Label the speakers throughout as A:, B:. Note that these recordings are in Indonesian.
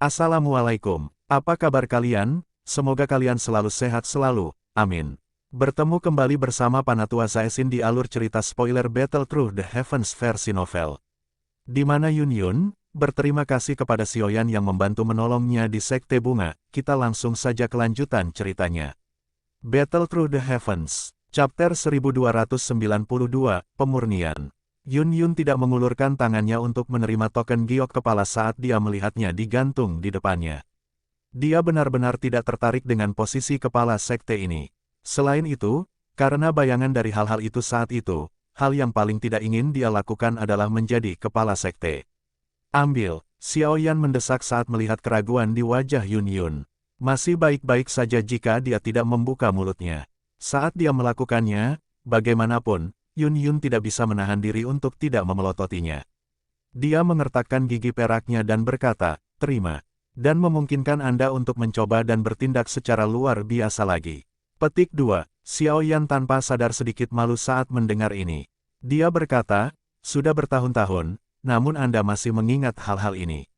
A: Assalamualaikum, apa kabar kalian? Semoga kalian selalu sehat selalu, amin. Bertemu kembali bersama Panatua Zaesin di alur cerita spoiler Battle Through the Heavens versi novel. Di mana Yun Yun berterima kasih kepada Xiaoyan yang membantu menolongnya di Sekte Bunga. Kita langsung saja kelanjutan ceritanya. Battle Through the Heavens, Chapter 1292, Pemurnian. Yun Yun tidak mengulurkan tangannya untuk menerima token giok kepala saat dia melihatnya digantung di depannya. Dia benar-benar tidak tertarik dengan posisi kepala sekte ini. Selain itu, karena bayangan dari hal-hal itu saat itu, hal yang paling tidak ingin dia lakukan adalah menjadi kepala sekte. Ambil, Xiaoyan mendesak saat melihat keraguan di wajah Yun Yun. Masih baik-baik saja jika dia tidak membuka mulutnya. Saat dia melakukannya, bagaimanapun, Yun Yun tidak bisa menahan diri untuk tidak memelototinya. Dia mengertakkan gigi peraknya dan berkata, "Terima. Dan memungkinkan Anda untuk mencoba dan bertindak secara luar biasa lagi." Petik 2. Xiaoyan tanpa sadar sedikit malu saat mendengar ini. Dia berkata, "Sudah bertahun-tahun, namun Anda masih mengingat hal-hal ini.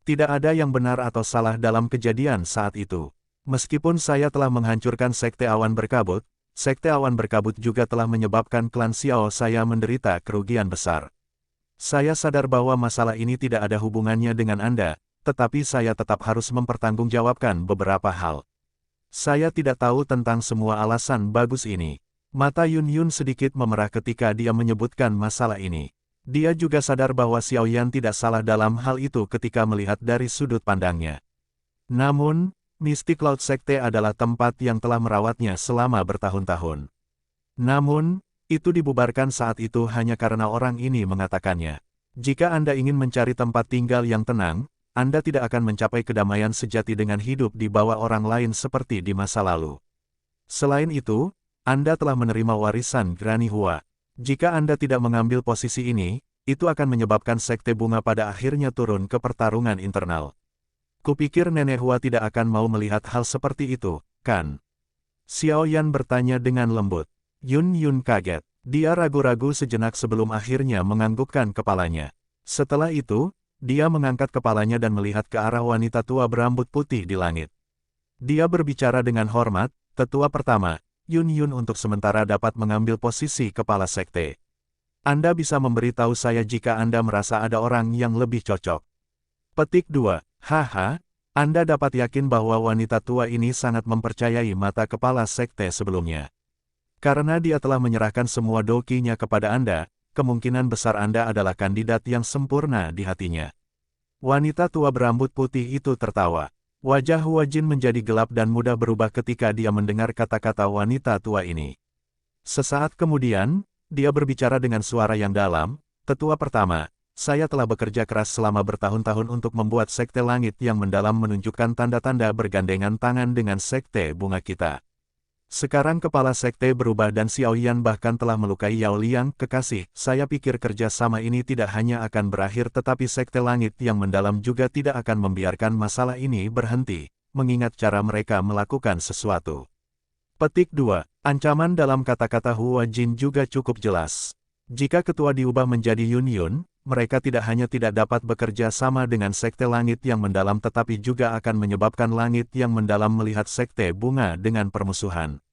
A: Tidak ada yang benar atau salah dalam kejadian saat itu. Meskipun saya telah menghancurkan Sekte Awan Berkabut, Sekte Awan Berkabut juga telah menyebabkan klan Xiao saya menderita kerugian besar. Saya sadar bahwa masalah ini tidak ada hubungannya dengan Anda, tetapi saya tetap harus mempertanggungjawabkan beberapa hal. Saya tidak tahu tentang semua alasan bagus ini." Mata Yun Yun sedikit memerah ketika dia menyebutkan masalah ini. Dia juga sadar bahwa Xiaoyan tidak salah dalam hal itu ketika melihat dari sudut pandangnya. Namun, Mystic Cloud Sekte adalah tempat yang telah merawatnya selama bertahun-tahun. Namun, itu dibubarkan saat itu hanya karena orang ini mengatakannya. Jika Anda ingin mencari tempat tinggal yang tenang, Anda tidak akan mencapai kedamaian sejati dengan hidup di bawah orang lain seperti di masa lalu. Selain itu, Anda telah menerima warisan Granny Hua. Jika Anda tidak mengambil posisi ini, itu akan menyebabkan Sekte Bunga pada akhirnya turun ke pertarungan internal. Kupikir Nenek Hua tidak akan mau melihat hal seperti itu, kan? Xiaoyan bertanya dengan lembut. Yun Yun kaget. Dia ragu-ragu sejenak sebelum akhirnya menganggukkan kepalanya. Setelah itu, dia mengangkat kepalanya dan melihat ke arah wanita tua berambut putih di langit. Dia berbicara dengan hormat, "Tetua pertama, Yun Yun untuk sementara dapat mengambil posisi kepala sekte. Anda bisa memberitahu saya jika Anda merasa ada orang yang lebih cocok." Petik 2. Haha, Anda dapat yakin bahwa wanita tua ini sangat mempercayai mata kepala sekte sebelumnya. Karena dia telah menyerahkan semua dokinya kepada Anda, kemungkinan besar Anda adalah kandidat yang sempurna di hatinya. Wanita tua berambut putih itu tertawa. Wajah Hua Jin menjadi gelap dan mudah berubah ketika dia mendengar kata-kata wanita tua ini. Sesaat kemudian, dia berbicara dengan suara yang dalam, "Tetua pertama, saya telah bekerja keras selama bertahun-tahun untuk membuat Sekte Langit yang mendalam menunjukkan tanda-tanda bergandengan tangan dengan Sekte Bunga kita. Sekarang kepala sekte berubah dan Xiaoyan bahkan telah melukai Yao Liang, kekasih. Saya pikir kerja sama ini tidak hanya akan berakhir tetapi Sekte Langit yang mendalam juga tidak akan membiarkan masalah ini berhenti, mengingat cara mereka melakukan sesuatu." Petik 2. Ancaman dalam kata-kata Hua Jin juga cukup jelas. Jika ketua diubah menjadi Yun Yun, mereka tidak hanya tidak dapat bekerja sama dengan Sekte Langit yang mendalam tetapi juga akan menyebabkan Langit yang mendalam melihat Sekte Bunga dengan permusuhan.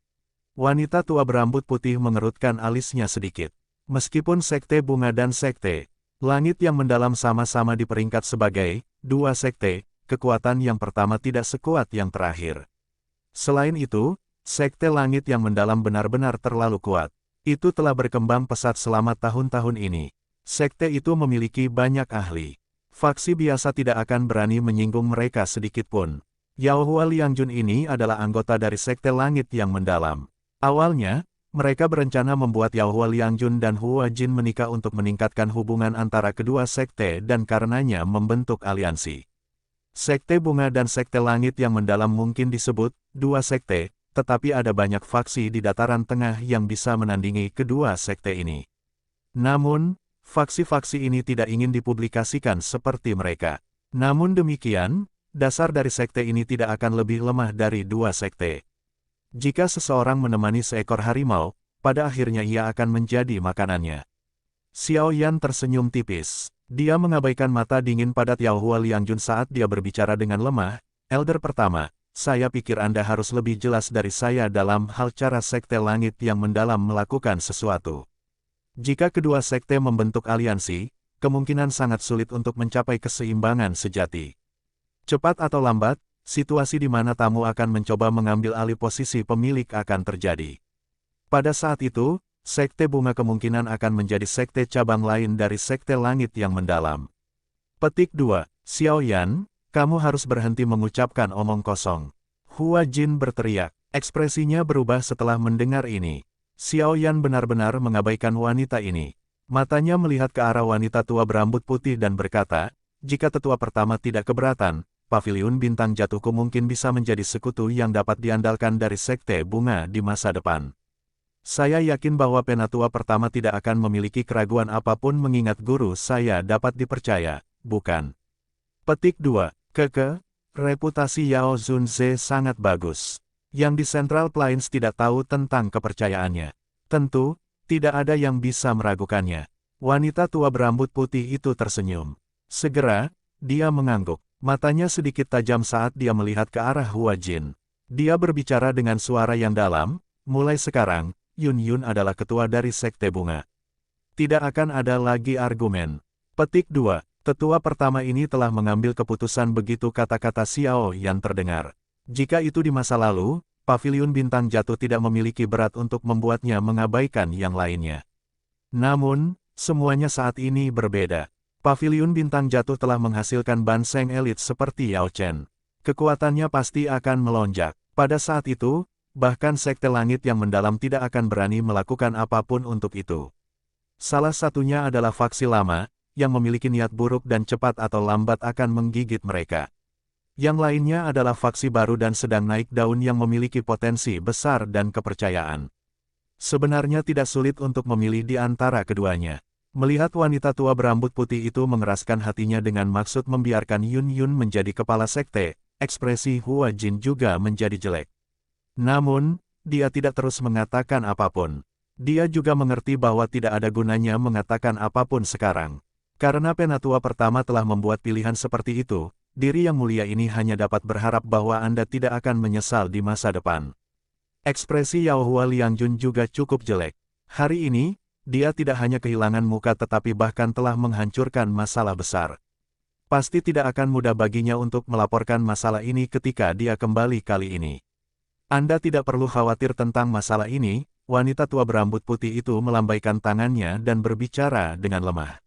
A: Wanita tua berambut putih mengerutkan alisnya sedikit. Meskipun Sekte Bunga dan Sekte Langit yang mendalam sama-sama di peringkat sebagai dua sekte, kekuatan yang pertama tidak sekuat yang terakhir. Selain itu, Sekte Langit yang mendalam benar-benar terlalu kuat. Itu telah berkembang pesat selama tahun-tahun ini. Sekte itu memiliki banyak ahli. Faksi biasa tidak akan berani menyinggung mereka sedikit pun. Yao Hua Liangjun ini adalah anggota dari Sekte Langit yang mendalam. Awalnya, mereka berencana membuat Yao Hua Liangjun dan Hua Jin menikah untuk meningkatkan hubungan antara kedua sekte dan karenanya membentuk aliansi. Sekte Bunga dan Sekte Langit yang mendalam mungkin disebut dua sekte, tetapi ada banyak faksi di dataran tengah yang bisa menandingi kedua sekte ini. Namun, faksi-faksi ini tidak ingin dipublikasikan seperti mereka. Namun demikian, dasar dari sekte ini tidak akan lebih lemah dari dua sekte. Jika seseorang menemani seekor harimau, pada akhirnya ia akan menjadi makanannya. Xiaoyan tersenyum tipis. Dia mengabaikan mata dingin padat Yaohua Liangjun saat dia berbicara dengan lemah. Elder pertama, saya pikir Anda harus lebih jelas dari saya dalam hal cara Sekte Langit yang mendalam melakukan sesuatu. Jika kedua sekte membentuk aliansi, kemungkinan sangat sulit untuk mencapai keseimbangan sejati. Cepat atau lambat, situasi di mana tamu akan mencoba mengambil alih posisi pemilik akan terjadi. Pada saat itu, Sekte Bunga kemungkinan akan menjadi sekte cabang lain dari Sekte Langit yang mendalam. Petik 2. Xiao Yan, kamu harus berhenti mengucapkan omong kosong. Hua Jin berteriak. Ekspresinya berubah setelah mendengar ini. Xiao Yan benar-benar mengabaikan wanita ini. Matanya melihat ke arah wanita tua berambut putih dan berkata, jika tetua pertama tidak keberatan, Paviliun Bintang Jatuhku mungkin bisa menjadi sekutu yang dapat diandalkan dari Sekte Bunga di masa depan. Saya yakin bahwa penatua pertama tidak akan memiliki keraguan apapun mengingat guru saya dapat dipercaya, bukan? Petik 2. Reputasi Yao Zunze sangat bagus. Yang di Central Plains tidak tahu tentang kepercayaannya. Tentu, tidak ada yang bisa meragukannya. Wanita tua berambut putih itu tersenyum. Segera, dia mengangguk. Matanya sedikit tajam saat dia melihat ke arah Hua Jin. Dia berbicara dengan suara yang dalam, mulai sekarang, Yun Yun adalah ketua dari Sekte Bunga. Tidak akan ada lagi argumen. Petik 2. Tetua pertama ini telah mengambil keputusan begitu kata-kata Xiao Yan terdengar. Jika itu di masa lalu, Paviliun Bintang Jatuh tidak memiliki berat untuk membuatnya mengabaikan yang lainnya. Namun, semuanya saat ini berbeda. Paviliun Bintang Jatuh telah menghasilkan banseng elit seperti Yao Chen. Kekuatannya pasti akan melonjak. Pada saat itu, bahkan Sekte Langit yang mendalam tidak akan berani melakukan apapun untuk itu. Salah satunya adalah faksi lama, yang memiliki niat buruk dan cepat atau lambat akan menggigit mereka. Yang lainnya adalah faksi baru dan sedang naik daun yang memiliki potensi besar dan kepercayaan. Sebenarnya tidak sulit untuk memilih di antara keduanya. Melihat wanita tua berambut putih itu mengeraskan hatinya dengan maksud membiarkan Yun Yun menjadi kepala sekte, ekspresi Hua Jin juga menjadi jelek. Namun, dia tidak terus mengatakan apapun. Dia juga mengerti bahwa tidak ada gunanya mengatakan apapun sekarang. Karena penatua pertama telah membuat pilihan seperti itu, diri yang mulia ini hanya dapat berharap bahwa Anda tidak akan menyesal di masa depan. Ekspresi Yaohua Liangjun juga cukup jelek. Hari ini, dia tidak hanya kehilangan muka tetapi bahkan telah menghancurkan masalah besar. Pasti tidak akan mudah baginya untuk melaporkan masalah ini ketika dia kembali kali ini. Anda tidak perlu khawatir tentang masalah ini, wanita tua berambut putih itu melambaikan tangannya dan berbicara dengan lemah.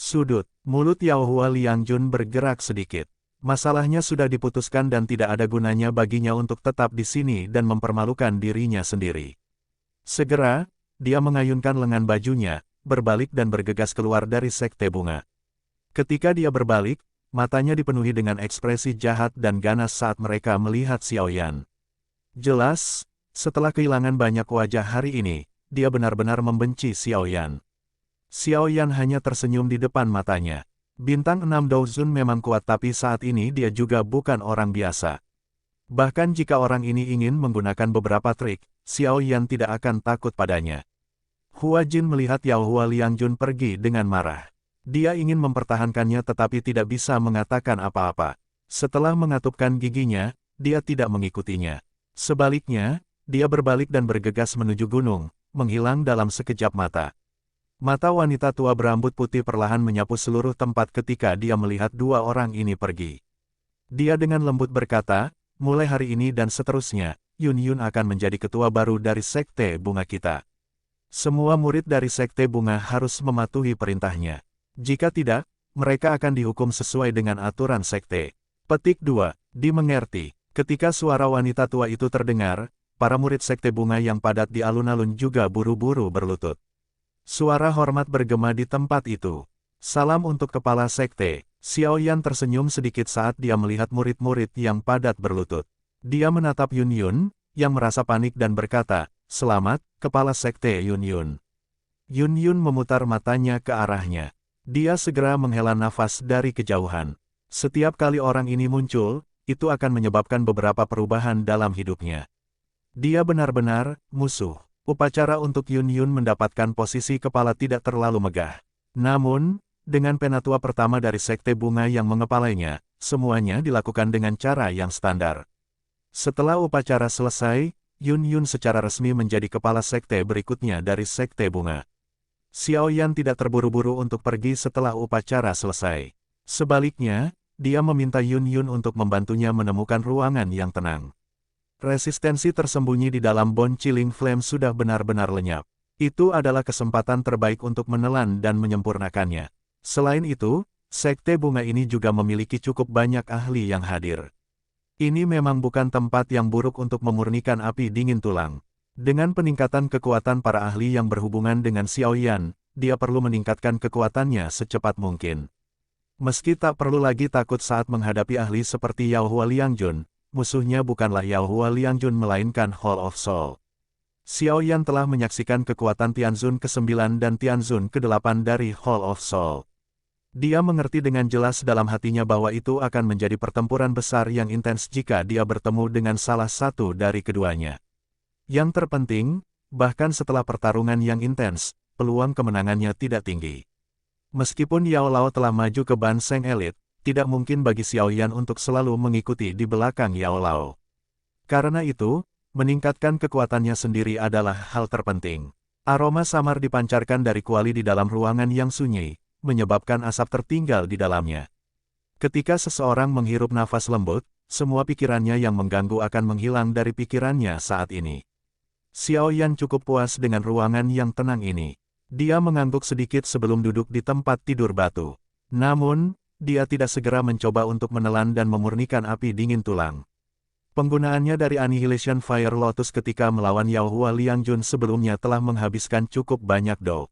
A: Sudut, mulut Yaohua Liangjun bergerak sedikit. Masalahnya sudah diputuskan dan tidak ada gunanya baginya untuk tetap di sini dan mempermalukan dirinya sendiri. Segera, dia mengayunkan lengan bajunya, berbalik dan bergegas keluar dari Sekte Bunga. Ketika dia berbalik, matanya dipenuhi dengan ekspresi jahat dan ganas saat mereka melihat Xiao Yan. Jelas, setelah kehilangan banyak wajah hari ini, dia benar-benar membenci Xiao Yan. Xiao Yan hanya tersenyum di depan matanya. Bintang 6 Douzun memang kuat tapi saat ini dia juga bukan orang biasa. Bahkan jika orang ini ingin menggunakan beberapa trik, Xiao Yan tidak akan takut padanya. Hua Jin melihat Yaohua Liangjun pergi dengan marah. Dia ingin mempertahankannya tetapi tidak bisa mengatakan apa-apa. Setelah mengatupkan giginya, dia tidak mengikutinya. Sebaliknya, dia berbalik dan bergegas menuju gunung, menghilang dalam sekejap mata. Mata wanita tua berambut putih perlahan menyapu seluruh tempat ketika dia melihat dua orang ini pergi. Dia dengan lembut berkata, mulai hari ini dan seterusnya, Yun Yun akan menjadi ketua baru dari Sekte Bunga kita. Semua murid dari Sekte Bunga harus mematuhi perintahnya. Jika tidak, mereka akan dihukum sesuai dengan aturan sekte. Petik 2. Dimengerti. Ketika suara wanita tua itu terdengar, para murid Sekte Bunga yang padat di alun-alun juga buru-buru berlutut. Suara hormat bergema di tempat itu. Salam untuk kepala sekte. Xiao Yan tersenyum sedikit saat dia melihat murid-murid yang padat berlutut. Dia menatap Yun Yun, yang merasa panik dan berkata, "Selamat, kepala sekte Yun Yun." Yun Yun memutar matanya ke arahnya. Dia segera menghela nafas dari kejauhan. Setiap kali orang ini muncul, itu akan menyebabkan beberapa perubahan dalam hidupnya. Dia benar-benar musuh. Upacara untuk Yun Yun mendapatkan posisi kepala tidak terlalu megah. Namun, dengan penatua pertama dari Sekte Bunga yang mengepalainya, semuanya dilakukan dengan cara yang standar. Setelah upacara selesai, Yun Yun secara resmi menjadi kepala sekte berikutnya dari Sekte Bunga. Xiao Yan tidak terburu-buru untuk pergi setelah upacara selesai. Sebaliknya, dia meminta Yun Yun untuk membantunya menemukan ruangan yang tenang. Resistensi tersembunyi di dalam Bone Chilling Flame sudah benar-benar lenyap. Itu adalah kesempatan terbaik untuk menelan dan menyempurnakannya. Selain itu, Sekte Bunga ini juga memiliki cukup banyak ahli yang hadir. Ini memang bukan tempat yang buruk untuk memurnikan api dingin tulang. Dengan peningkatan kekuatan para ahli yang berhubungan dengan Xiao Yan, dia perlu meningkatkan kekuatannya secepat mungkin. Meski tak perlu lagi takut saat menghadapi ahli seperti Yao Hua Liangjun, musuhnya bukanlah Yao Hua Liangjun melainkan Hall of Soul. Xiao Yan telah menyaksikan kekuatan Tianzun ke-9 dan Tianzun ke-8 dari Hall of Soul. Dia mengerti dengan jelas dalam hatinya bahwa itu akan menjadi pertempuran besar yang intens jika dia bertemu dengan salah satu dari keduanya. Yang terpenting, bahkan setelah pertarungan yang intens, peluang kemenangannya tidak tinggi. Meskipun Yao Lao telah maju ke Ban Seng Elite, tidak mungkin bagi Xiao Yan untuk selalu mengikuti di belakang Yao Lao. Karena itu, meningkatkan kekuatannya sendiri adalah hal terpenting. Aroma samar dipancarkan dari kuali di dalam ruangan yang sunyi, menyebabkan asap tertinggal di dalamnya. Ketika seseorang menghirup nafas lembut, semua pikirannya yang mengganggu akan menghilang dari pikirannya saat ini. Xiao Yan cukup puas dengan ruangan yang tenang ini. Dia mengangguk sedikit sebelum duduk di tempat tidur batu. Namun, dia tidak segera mencoba untuk menelan dan memurnikan api dingin tulang. Penggunaannya dari Annihilation Fire Lotus ketika melawan Yao Hua Liangjun sebelumnya telah menghabiskan cukup banyak do.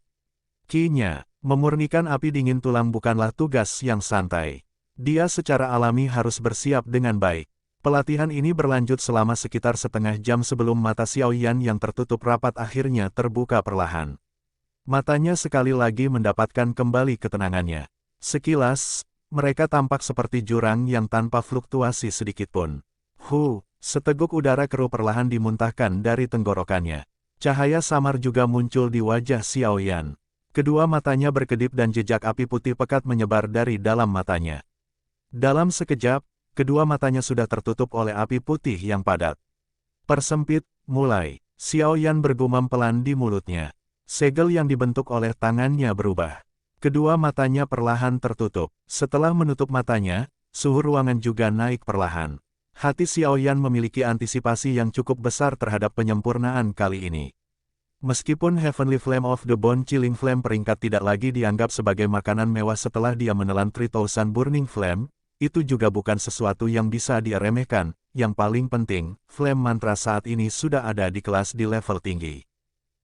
A: Ki-nya, memurnikan api dingin tulang bukanlah tugas yang santai. Dia secara alami harus bersiap dengan baik. Pelatihan ini berlanjut selama sekitar setengah jam sebelum mata Xiao Yan yang tertutup rapat akhirnya terbuka perlahan. Matanya sekali lagi mendapatkan kembali ketenangannya. Sekilas, mereka tampak seperti jurang yang tanpa fluktuasi sedikitpun. Seteguk udara keruh perlahan dimuntahkan dari tenggorokannya. Cahaya samar juga muncul di wajah Xiao Yan. Kedua matanya berkedip dan jejak api putih pekat menyebar dari dalam matanya. Dalam sekejap, kedua matanya sudah tertutup oleh api putih yang padat. Persempit, mulai. Xiao Yan bergumam pelan di mulutnya. Segel yang dibentuk oleh tangannya berubah. Kedua matanya perlahan tertutup. Setelah menutup matanya, suhu ruangan juga naik perlahan. Hati Xiao Yan memiliki antisipasi yang cukup besar terhadap penyempurnaan kali ini. Meskipun Heavenly Flame of the Bone Chilling Flame peringkat tidak lagi dianggap sebagai makanan mewah setelah dia menelan 3000 Burning Flame, itu juga bukan sesuatu yang bisa dia remehkan. Yang paling penting, Flame Mantra saat ini sudah ada di kelas di level tinggi.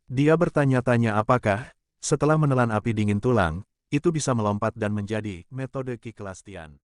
A: Dia bertanya-tanya apakah, setelah menelan api dingin tulang, itu bisa melompat dan menjadi metode Ki kelas Tian.